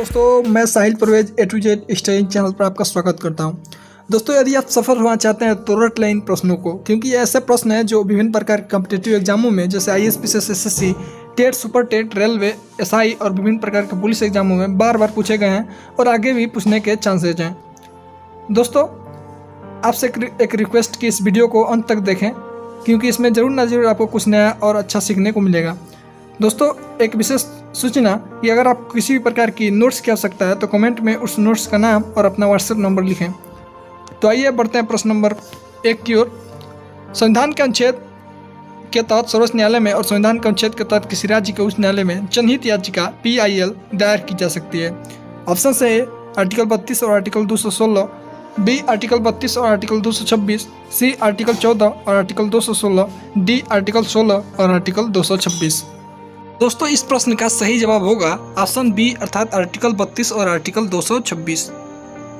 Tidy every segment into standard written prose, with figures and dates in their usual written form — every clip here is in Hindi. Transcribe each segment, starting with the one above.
दोस्तों, मैं Sahil Parvez A to Z study channel पर आपका स्वागत करता हूं। दोस्तों, यदि आप सफल होना चाहते हैं तो रट लें इन प्रश्नों को, क्योंकि ये ऐसे प्रश्न हैं जो विभिन्न प्रकार के कॉम्पिटिटिव एग्जामों में जैसे IAS, SSC, TET, super TET, railway, SI और विभिन्न प्रकार के पुलिस एग्जामों में बार बार पूछे गए हैं और आगे भी पूछने के चांसेज हैं। दोस्तों, आपसे एक रिक्वेस्ट कि इस वीडियो को अंत तक देखें, क्योंकि इसमें ज़रूर ना ज़रूर आपको कुछ नया और अच्छा सीखने को मिलेगा। दोस्तों, एक विशेष सूचना कि अगर आप किसी भी प्रकार की नोट्स की आवश्यकता है तो कमेंट में उस नोट्स का नाम और अपना व्हाट्सएप नंबर लिखें। तो आइए बढ़ते हैं प्रश्न नंबर 1 की ओर। संविधान के अनुच्छेद के तहत सर्वोच्च न्यायालय में और संविधान के अनुच्छेद के तहत किसी राज्य के उच्च न्यायालय में जनहित याचिका PIL दायर की जा सकती है। ऑप्शन से ए आर्टिकल 32 और आर्टिकल 216, बी आर्टिकल 32 और आर्टिकल 226, सी आर्टिकल 14 और आर्टिकल 216, डी आर्टिकल 16 और आर्टिकल 226। दोस्तों, इस प्रश्न का सही जवाब होगा ऑप्शन बी अर्थात आर्टिकल 32 और आर्टिकल 226।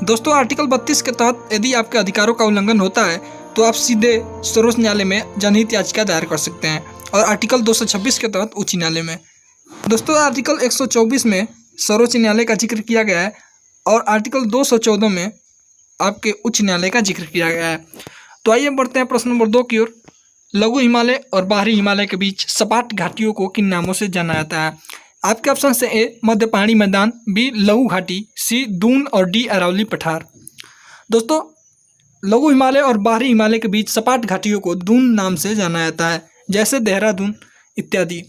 दोस्तों, आर्टिकल 32 के तहत यदि आपके अधिकारों का उल्लंघन होता है तो आप सीधे सर्वोच्च न्यायालय में जनहित याचिका दायर कर सकते हैं, और आर्टिकल 226 के तहत उच्च न्यायालय में। दोस्तों, आर्टिकल 124 में सर्वोच्च न्यायालय का जिक्र किया गया है और आर्टिकल 214 में आपके उच्च न्यायालय का जिक्र किया गया है। तो आइए बढ़ते हैं प्रश्न नंबर 2 की ओर। लघु हिमालय और बाहरी हिमालय के बीच सपाट घाटियों को किन नामों से जाना जाता है? आपके ऑप्शन से ए मध्य पहाड़ी मैदान, बी लघु घाटी, सी दून और डी अरावली पठार। दोस्तों, लघु हिमालय और बाहरी हिमालय के बीच सपाट घाटियों को दून नाम से जाना जाता है, जैसे देहरादून इत्यादि।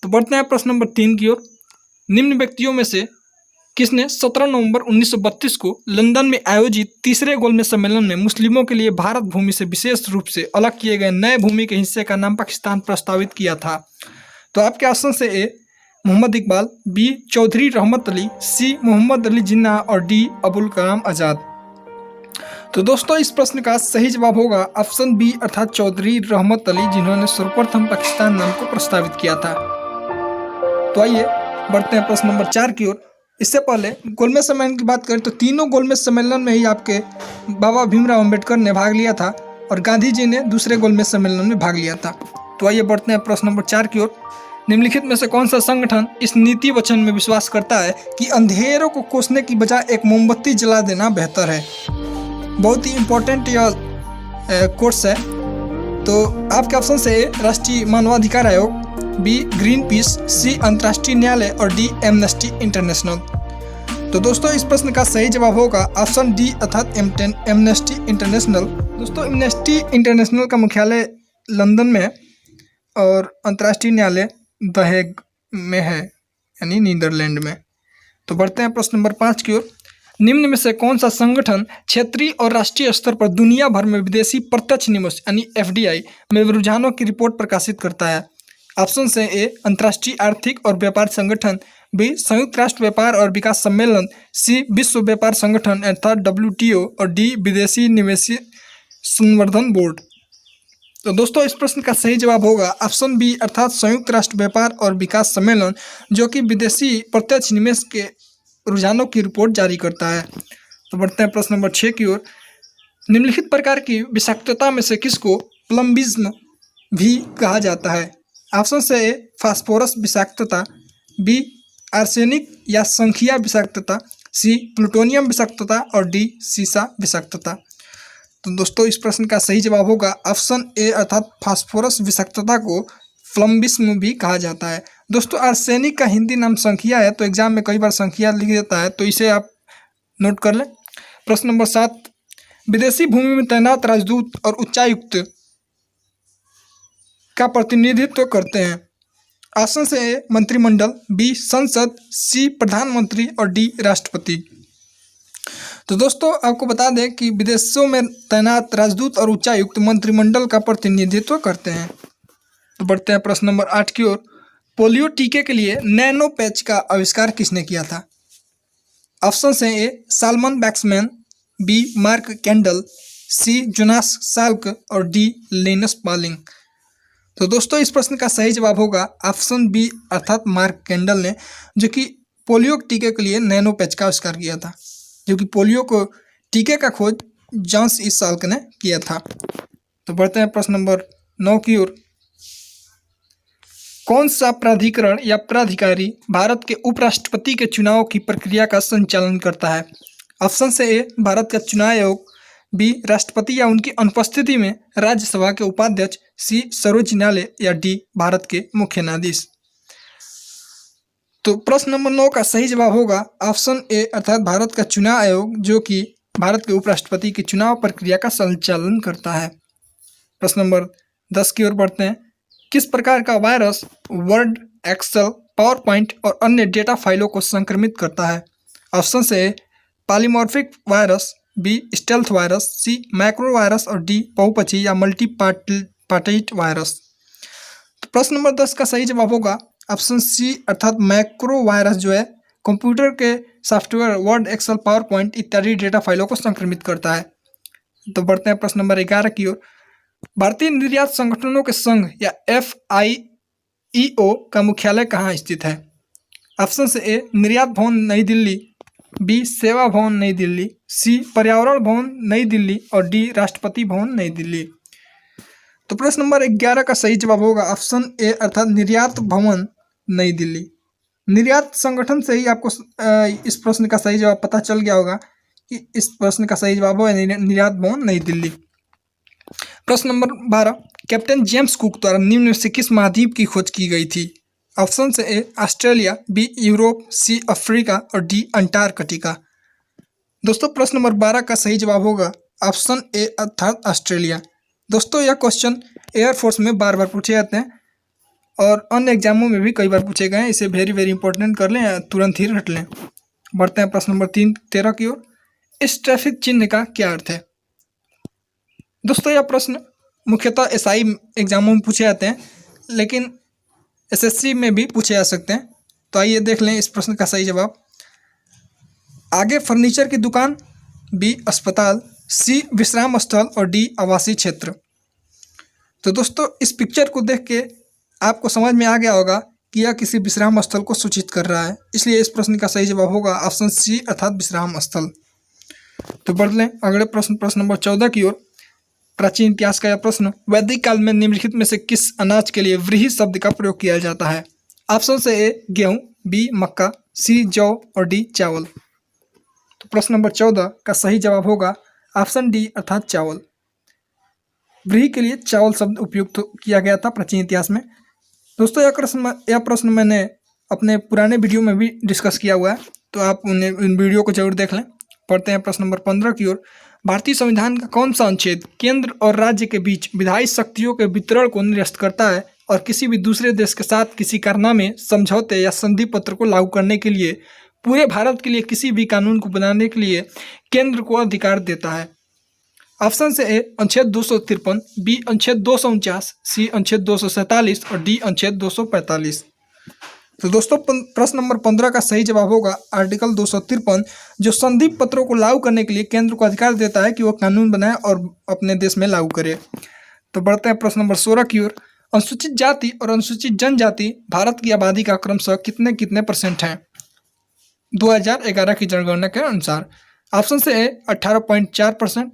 तो बढ़ते हैं प्रश्न नंबर 3 की ओर। निम्न व्यक्तियों में से किसने 17 नवंबर 1932 को लंदन में आयोजित तीसरे गोलमेज सम्मेलन में मुस्लिमों के लिए भारत भूमि से विशेष रूप से अलग किए गए नए भूमि के हिस्से का नाम पाकिस्तान प्रस्तावित किया था? तो आपके ऑप्शन से ए मोहम्मद इकबाल, बी चौधरी रहमत अली, सी मोहम्मद अली जिन्ना और डी अबुल कलाम आज़ाद। तो दोस्तों, इस प्रश्न का सही जवाब होगा ऑप्शन बी अर्थात चौधरी रहमत अली, जिन्होंने सर्वप्रथम पाकिस्तान नाम को प्रस्तावित किया था। तो आइए बढ़ते हैं प्रश्न नंबर 4 की ओर। इससे पहले गोलमेज सम्मेलन की बात करें तो तीनों गोलमेज सम्मेलन में ही आपके बाबा भीमराव अंबेडकर ने भाग लिया था और गांधी जी ने दूसरे गोलमेज सम्मेलन में भाग लिया था। तो आइए बढ़ते हैं प्रश्न नंबर 4 की ओर। निम्नलिखित में से कौन सा संगठन इस नीति वचन में विश्वास करता है कि अंधेरों को कोसने की बजाय एक मोमबत्ती जला देना बेहतर है? बहुत ही इम्पोर्टेंट यह कोर्स है। तो आपके ऑप्शन से ए राष्ट्रीय मानवाधिकार आयोग, बी ग्रीन पीस, सी अंतर्राष्ट्रीय न्यायालय और डी एमनेस्टी इंटरनेशनल। तो दोस्तों, इस प्रश्न का सही जवाब होगा ऑप्शन डी अर्थात एमनेस्टी इंटरनेशनल। दोस्तों, एमनेस्टी इंटरनेशनल का मुख्यालय लंदन में है और अंतर्राष्ट्रीय न्यायालय द हेग में है, यानी नीदरलैंड में। तो बढ़ते हैं प्रश्न नंबर 5 की ओर। निम्न में से कौन सा संगठन क्षेत्रीय और राष्ट्रीय स्तर पर दुनिया भर में विदेशी प्रत्यक्ष निवेश यानी FDI में रुझानों की रिपोर्ट प्रकाशित करता है? ऑप्शन से ए अंतर्राष्ट्रीय आर्थिक और व्यापार संगठन, बी संयुक्त राष्ट्र व्यापार और विकास सम्मेलन, सी विश्व व्यापार संगठन अर्थात WTO और डी विदेशी निवेश संवर्धन बोर्ड। तो दोस्तों, इस प्रश्न का सही जवाब होगा ऑप्शन बी अर्थात संयुक्त राष्ट्र व्यापार और विकास सम्मेलन, जो कि विदेशी प्रत्यक्ष निवेश के रुझानों की रिपोर्ट जारी करता है। तो बढ़ते हैं प्रश्न नंबर 6 की ओर। निम्नलिखित प्रकार की विषाक्तता में से किसको प्लम्बिज्म भी कहा जाता है? ऑप्शन से ए फास्फोरस विषाक्तता, बी आर्सेनिक या संखिया विषाक्तता, सी प्लूटोनियम विषाक्तता और डी सीसा विषाक्तता। तो दोस्तों, इस प्रश्न का सही जवाब होगा ऑप्शन ए अर्थात फास्फोरस विषाक्तता को प्लम्बिज्म भी कहा जाता है। दोस्तों, आर्सेनिक का हिंदी नाम संखिया है, तो एग्जाम में कई बार संखिया लिख देता है, तो इसे आप नोट कर लें। प्रश्न नंबर 7। विदेशी भूमि में तैनात राजदूत और उच्चायुक्त का प्रतिनिधित्व करते हैं? ऑप्शन से ए मंत्रिमंडल, बी संसद, सी प्रधानमंत्री और डी राष्ट्रपति। तो दोस्तों, आपको बता दें कि विदेशों में तैनात राजदूत और उच्चायुक्त मंत्रिमंडल का प्रतिनिधित्व करते हैं। तो बढ़ते हैं प्रश्न नंबर 8 की ओर। पोलियो टीके के लिए नैनो पैच का आविष्कार किसने किया था? ऑप्शन से ए सालमन बैक्समैन, बी मार्क कैंडल, सी जोनास साल्क और डी लिनस पॉलिंग। तो दोस्तों, इस प्रश्न का सही जवाब होगा ऑप्शन बी अर्थात मार्क कैंडल ने, जो कि पोलियो टीके के लिए नैनो पैच का आविष्कार किया था, जो कि पोलियो को टीके का खोज जॉन्स ई साल्क ने किया था। तो बढ़ते हैं प्रश्न नंबर 9 की ओर। कौन सा प्राधिकरण या प्राधिकारी भारत के उपराष्ट्रपति के चुनाव की प्रक्रिया का संचालन करता है? ऑप्शन से ए भारत का चुनाव आयोग, बी राष्ट्रपति या उनकी अनुपस्थिति में राज्यसभा के उपाध्यक्ष, सी सर्वोच्च न्यायालय या डी भारत के मुख्य न्यायाधीश। तो प्रश्न नंबर 9 का सही जवाब होगा ऑप्शन ए अर्थात भारत का चुनाव आयोग, जो कि भारत के उपराष्ट्रपति की चुनाव प्रक्रिया का संचालन करता है। प्रश्न नंबर 10 की ओर बढ़ते हैं। किस प्रकार का virus Word, Excel, PowerPoint और अन्य डेटा फाइलों को संक्रमित करता है? ऑप्शन से polymorphic virus, B stealth virus, C macro virus और डी बहुपक्षी या मल्टीपार्टाइट वायरस। तो प्रश्न नंबर 10 का सही जवाब होगा ऑप्शन सी अर्थात मैक्रो वायरस, जो है कंप्यूटर के software Word, Excel, PowerPoint इत्यादि डेटा फाइलों को संक्रमित करता है। तो बढ़ते हैं प्रश्न नंबर 11 की ओर। भारतीय निर्यात संगठनों के संघ या FIEO का मुख्यालय कहाँ स्थित है? ऑप्शन से ए निर्यात भवन नई दिल्ली, बी सेवा भवन नई दिल्ली, सी पर्यावरण भवन नई दिल्ली और डी राष्ट्रपति भवन नई दिल्ली। तो प्रश्न नंबर 11 का सही जवाब होगा ऑप्शन ए अर्थात निर्यात भवन नई दिल्ली। निर्यात संगठन से ही आपको इस प्रश्न का सही जवाब पता चल गया होगा कि इस प्रश्न का सही जवाब होगा निर्यात भवन नई दिल्ली। प्रश्न नंबर 12, कैप्टन जेम्स कुक द्वारा निम्न में से किस महाद्वीप की खोज की गई थी? ऑप्शन से A Australia, B Europe, C Africa और डी अंटार्कटिका। दोस्तों प्रश्न नंबर 12 का सही जवाब होगा ऑप्शन ए अर्थात ऑस्ट्रेलिया। दोस्तों यह क्वेश्चन एयरफोर्स में बार बार पूछे जाते हैं और अन्य एग्जामों में भी कई बार पूछे गए हैं, इसे वेरी वेरी इंपॉर्टेंट कर लें या तुरंत ही रट लें। बढ़ते हैं प्रश्न नंबर 13 की ओर। इस ट्रैफिक चिन्ह का क्या अर्थ है? दोस्तों यह प्रश्न मुख्यतः SI एग्जामों में पूछे जाते हैं, लेकिन SSC में भी पूछे जा सकते हैं। तो आइए देख लें इस प्रश्न का सही जवाब। आगे फर्नीचर की दुकान, बी अस्पताल, सी विश्राम स्थल और डी आवासीय क्षेत्र। तो दोस्तों इस पिक्चर को देख के आपको समझ में आ गया होगा कि यह किसी विश्राम स्थल को सूचित कर रहा है, इसलिए इस प्रश्न का सही जवाब होगा ऑप्शन सी अर्थात विश्राम स्थल। तो बढ़ लें अगले प्रश्न नंबर 14 की ओर। प्राचीन इतिहास का यह प्रश्न, वैदिक काल में निम्नलिखित में से किस अनाज के लिए व्रीहि शब्द का प्रयोग किया जाता है? ऑप्शन से ए गेहूं, बी मक्का, सी जौ और डी चावल। तो प्रश्न नंबर 14 का सही जवाब होगा ऑप्शन डी अर्थात चावल। व्रीहि के लिए चावल शब्द उपयुक्त किया गया था प्राचीन इतिहास में। दोस्तों यह प्रश्न मैंने अपने पुराने वीडियो में भी डिस्कस किया हुआ है, तो आप उन वीडियो को जरूर देख लें। पढ़ते हैं प्रश्न नंबर 15 की ओर। भारतीय संविधान का कौन सा अनुच्छेद केंद्र और राज्य के बीच विधायी शक्तियों के वितरण को निरस्त करता है और किसी भी दूसरे देश के साथ किसी कारनामे, समझौते या संधि पत्र को लागू करने के लिए पूरे भारत के लिए किसी भी कानून को बनाने के लिए केंद्र को अधिकार देता है? ऑप्शन से ए अनुच्छेद 253, बी अनुच्छेद 249, सी अनुच्छेद 247 और डी अनुच्छेद 245। तो दोस्तों प्रश्न नंबर 15 का सही जवाब होगा आर्टिकल 253, जो संधि पत्रों को लागू करने के लिए केंद्र को अधिकार देता है कि वह कानून बनाए और अपने देश में लागू करे। तो बढ़ते हैं प्रश्न नंबर 16 की ओर। अनुसूचित जाति और अनुसूचित जनजाति भारत की आबादी का क्रमशः कितने % है 2011 की जनगणना के अनुसार? ऑप्शन से ए 18.4%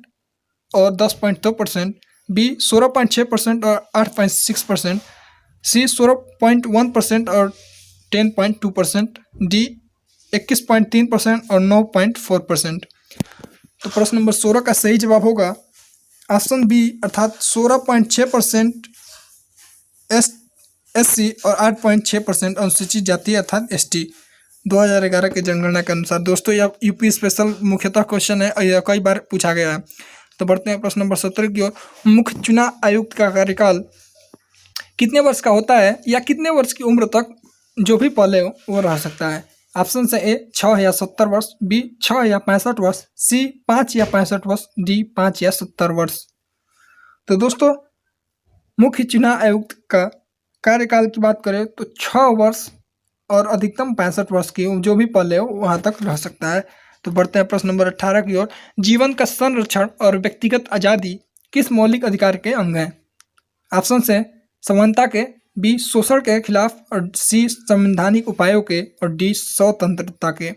और 10.2%, बी 16.6% और 8.6%, सी 16.1% और 10.2%, डी 21.3% और 9.4%। तो प्रश्न नंबर 16 का सही जवाब होगा ऑप्शन बी अर्थात 16.6% SC और 8.6% अनुसूचित जाति अर्थात ST 2011 के जनगणना के अनुसार। दोस्तों यह यूपी स्पेशल मुख्यतः क्वेश्चन है और यह कई बार पूछा गया है। तो बढ़ते हैं प्रश्न नंबर 17 की ओर। मुख्य चुनाव आयुक्त का कार्यकाल कितने वर्ष का होता है या कितने वर्ष की उम्र तक जो भी पहले हो वो रह सकता है? ऑप्शन से ए 6 या 70 वर्ष, बी 6 या 65 वर्ष, सी 5 या 65 वर्ष, डी 5 या 70 वर्ष। तो दोस्तों मुख्य चुनाव आयुक्त का कार्यकाल की बात करें तो 6 वर्ष और अधिकतम 65 वर्ष की जो भी पहले हो वहाँ तक रह सकता है। तो बढ़ते हैं प्रश्न नंबर 18 की ओर। जीवन का संरक्षण और व्यक्तिगत आज़ादी किस मौलिक अधिकार के अंग हैं? ऑप्शन से समानता के, बी शोषण के खिलाफ और सी संवैधानिक उपायों के और डी स्वतंत्रता के।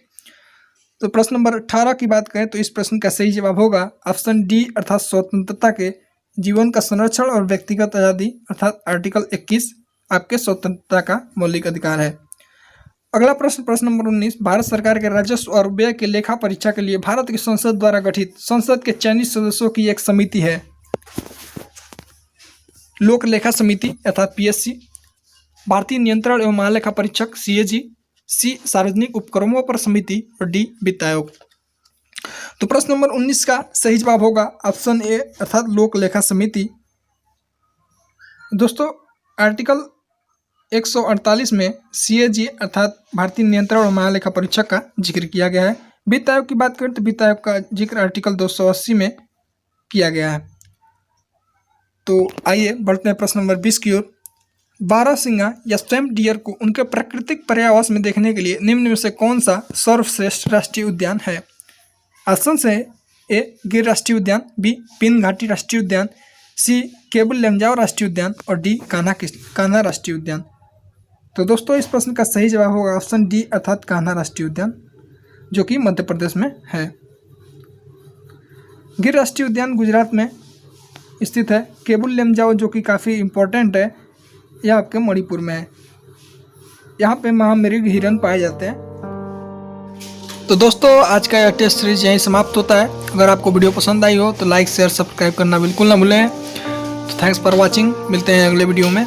तो प्रश्न नंबर 18 की बात करें तो इस प्रश्न का सही जवाब होगा ऑप्शन डी अर्थात स्वतंत्रता के। जीवन का संरक्षण और व्यक्तिगत आज़ादी अर्थात आर्टिकल 21 आपके स्वतंत्रता का मौलिक अधिकार है। अगला प्रश्न, प्रश्न नंबर 19, भारत सरकार के राजस्व और व्यय के लेखा परीक्षा के लिए भारत की संसद द्वारा गठित संसद के चयनित सदस्यों की एक समिति है। लोक लेखा समिति अर्थात पीएससी, भारतीय नियंत्रण एवं महालेखा परीक्षक सीएजी, सी सार्वजनिक उपक्रमों पर समिति और डी वित्त आयोग। तो प्रश्न नंबर 19 का सही जवाब होगा ऑप्शन ए अर्थात लोक लेखा समिति। दोस्तों आर्टिकल 148 में सीएजी अर्थात भारतीय नियंत्रण और महालेखा परीक्षक का जिक्र किया गया है। वित्त आयोग की बात करें तो वित्त आयोग का जिक्र आर्टिकल 280 में किया गया है। तो आइए बढ़ते हैं प्रश्न नंबर 20 की ओर। बारहसिंगा या स्वैम्प डियर को उनके प्राकृतिक पर्यावास में देखने के लिए निम्न में से कौन सा सर्वश्रेष्ठ राष्ट्रीय उद्यान है? ऑप्शन है ए गिर राष्ट्रीय उद्यान, बी पिन घाटी राष्ट्रीय उद्यान, सी केबुल लमजाओ राष्ट्रीय उद्यान और डी कान्हा राष्ट्रीय उद्यान। तो दोस्तों इस प्रश्न का सही जवाब होगा ऑप्शन डी अर्थात कान्हा राष्ट्रीय उद्यान, जो कि मध्य प्रदेश में है। गिर राष्ट्रीय उद्यान गुजरात में स्थित है। केबुल लमजाओ जो कि काफ़ी इम्पोर्टेंट है, यह आपके मणिपुर में है। यहाँ पे महामृग हिरन पाए जाते हैं। तो दोस्तों आज का यह टेस्ट सीरीज यहीं समाप्त होता है। अगर आपको वीडियो पसंद आई हो तो लाइक शेयर सब्सक्राइब करना बिल्कुल ना भूलें। तो थैंक्स फॉर वॉचिंग, मिलते हैं अगले वीडियो में।